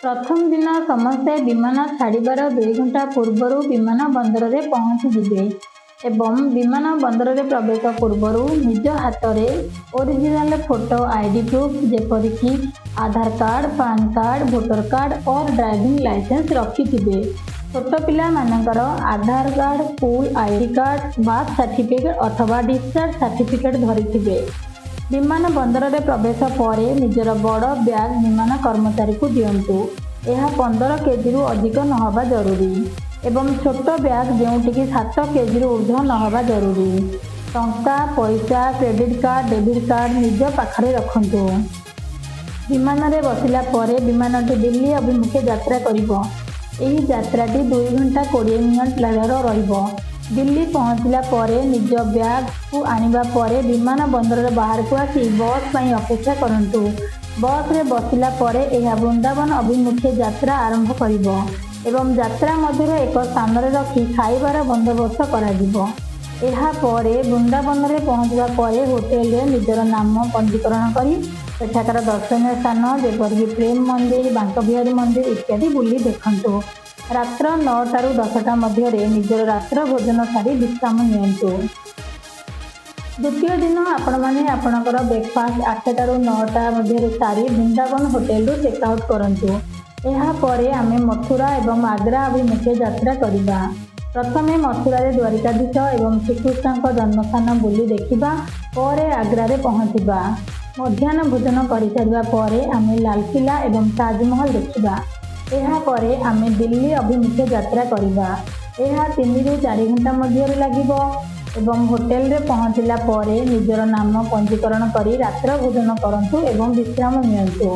प्रथम दिन समस्ते विमान छाड़िबार 2 घंटा पूर्व विमान बंदर में पहुँचीजे एवं विमान बंदर में प्रवेश पूर्व निज हाथ में ओरिजिनल फोटो आईडी प्रूफ जेपरिकी Aadhaar card, PAN card, voter card और ड्राइविंग लाइसेंस रखिथिबे। छोट पिला मानकर Aadhaar card, school ID card, birth certificate अथवा डिस्चार्ज सर्टिफिकेट धरिथिबे। विमान बंदर में प्रवेश पर निजर बड़ ब्याग विमान कर्मचारी को दिंतु। यह 15 केजी रु अधिक नहबा जरूरी एवं छोट ब्याग जोटिकी 7 केजी रु ऊर्ध्व नहबा जरूरी। टंका, पैसा, क्रेडिट कार्ड, डेबिट कार्ड निज पाखरे रखंतु। विमान में बसिला परे विमानटी दिल्ली अभिमुखे यात्रा करिबो। एही यात्राटी 2 घंटा 20 मिनट रहिबो। दिल्ली पहुँचला परे निज ब्याग को आनिबा परे विमान बंदर बाहर को आसी बस पर अपेक्षा करंतु। बस रे बसिला परे यह वृंदावन अभिमुखे यात्रा आरंभ करिबो एवं यात्रा मध्य एक स्थान रे रखी खाइबार बंदोबस्त कराजिबो। एहा परे वृंदावन रे पहुँचवा परे होटेल रे निजर नाम पंजीकरण करी सेठाकार दर्शनीय स्थान जेपरिक प्रेम मंदिर, बांक बिहारी मंदिर इत्यादि बुली देखंतु। रात्र 9टा ରୁ 10ଟା ମଧ୍ୟରେ ନିଜର ରାତ୍ର ଭୋଜନ ସାରି ବିଶ୍ରାମ ନିଅନ୍ତୁ। ଦ୍ୱିତୀୟ ଦିନ ଆପଣମାନେ ଆପଣଙ୍କର ବ୍ରେକଫାଷ୍ଟ 8ଟା ରୁ 9ଟା ମଧ୍ୟରେ ସାରି ବୃନ୍ଦାବନ ହୋଟେଲରୁ ଚେକ୍ଆଉଟ୍ କରନ୍ତୁ। ଏହାପରେ ଆମେ ମଥୁରା ଏବଂ ଆଗ୍ରା ଅଭିମୁଖେ ଯାତ୍ରା କରିବା। ପ୍ରଥମେ ମଥୁରାରେ ଦ୍ୱାରିକାଧୀଶ ଏବଂ ଶ୍ରୀକୃଷ୍ଣଙ୍କ ଜନ୍ମସ୍ଥାନ ବୁଲି ଦେଖିବା ପରେ ଆଗ୍ରାରେ ପହଞ୍ଚିବା। ମଧ୍ୟାହ୍ନ ଭୋଜନ କରିସାରିବା ପରେ ଆମେ ଲାଲକିଲ୍ଲା ଏବଂ ତାଜମହଲ ଦେଖିବା। ଏହାପରେ ଆମେ ଦିଲ୍ଲୀ ଅଭିମୁଖେ ଯାତ୍ରା କରିବା। ଏହା 3 ରୁ 4 ଘଣ୍ଟା ମଧ୍ୟରେ ଲାଗିବ ଏବଂ ହୋଟେଲରେ ପହଞ୍ଚିଲା ପରେ ନିଜର ନାମ ପଞ୍ଜୀକରଣ କରି ରାତ୍ର ଭୋଜନ କରନ୍ତୁ ଏବଂ ବିଶ୍ରାମ ନିଅନ୍ତୁ।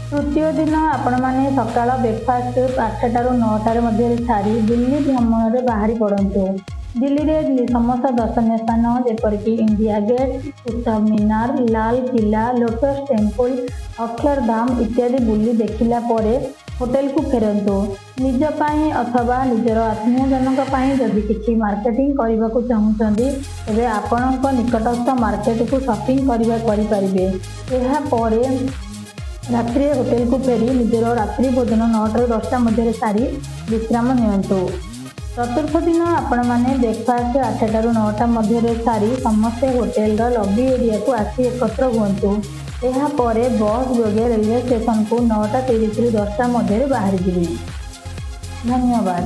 ତୃତୀୟ ଦିନ ଆପଣମାନେ ସକାଳ ବ୍ରେକଫାଷ୍ଟ 8ଟା ରୁ 9ଟା ମଧ୍ୟରେ ସାରି ଦିଲ୍ଲୀ ଭ୍ରମଣରେ ବାହାରି ପଡ଼ନ୍ତୁ। ଦିଲ୍ଲୀରେ ସମସ୍ତ ଦର୍ଶନୀୟ ସ୍ଥାନ ଯେପରିକି ଇଣ୍ଡିଆ ଗେଟ୍, କୁତୁବ ମିନାର, ଲାଲ କିଲ୍ଲା, ଲୋଟସ୍ ଟେମ୍ପଲ, ଅକ୍ଷରଧାମ ଇତ୍ୟାଦି ବୁଲି ଦେଖିଲା ପରେ ହୋଟେଲକୁ ଫେରନ୍ତୁ। ନିଜ ପାଇଁ ଅଥବା ନିଜର ଆତ୍ମୀୟଜନଙ୍କ ପାଇଁ ଯଦି କିଛି ମାର୍କେଟିଂ କରିବାକୁ ଚାହୁଁଛନ୍ତି ତେବେ ଆପଣଙ୍କ ନିକଟସ୍ଥ ମାର୍କେଟକୁ ସପିଂ କରିପାରିବେ। ଏହାପରେ ରାତ୍ରିରେ ହୋଟେଲକୁ ଫେରି ନିଜର ରାତ୍ରି ଭୋଜନ 9ଟା ରୁ 10ଟା ମଧ୍ୟରେ ସାରି ବିଶ୍ରାମ ନିଅନ୍ତୁ। ଚତୁର୍ଥ ଦିନ ଆପଣମାନେ ବ୍ରେକଫାଷ୍ଟ 8ଟା ରୁ 9ଟା ମଧ୍ୟରେ ସାରି ସମସ୍ତେ ହୋଟେଲର ଲବି ଏରିଆକୁ ଆସି ଏକତ୍ର ହୁଅନ୍ତୁ। ଏହାପରେ ବସ୍ ଯୋଗେ ରେଲୱେ ଷ୍ଟେସନକୁ 9ଟା 30 ରୁ 10ଟା ମଧ୍ୟରେ ବାହାରିଯିବେ। ଧନ୍ୟବାଦ।